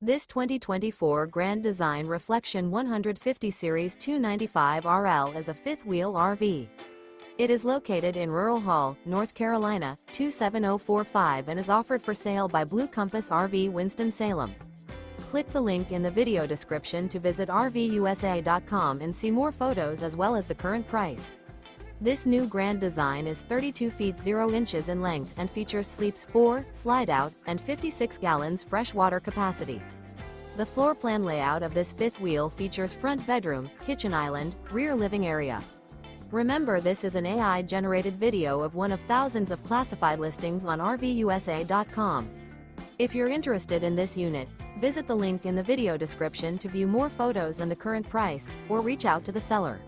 This 2024 Grand Design Reflection 150 Series 295RL is a fifth-wheel RV. It is located in Rural Hall, North Carolina, 27045 and is offered for sale by Blue Compass RV Winston, Salem. Click the link in the video description to visit RVUSA.com and see more photos as well as the current price. This new Grand Design is 32 feet 0 inches in length and features sleeps 4, slide-out, and 56 gallons fresh water capacity. The floor plan layout of this fifth wheel features front bedroom, kitchen island, rear living area. Remember, this is an AI-generated video of one of thousands of classified listings on RVUSA.com. If you're interested in this unit, visit the link in the video description to view more photos and the current price, or reach out to the seller.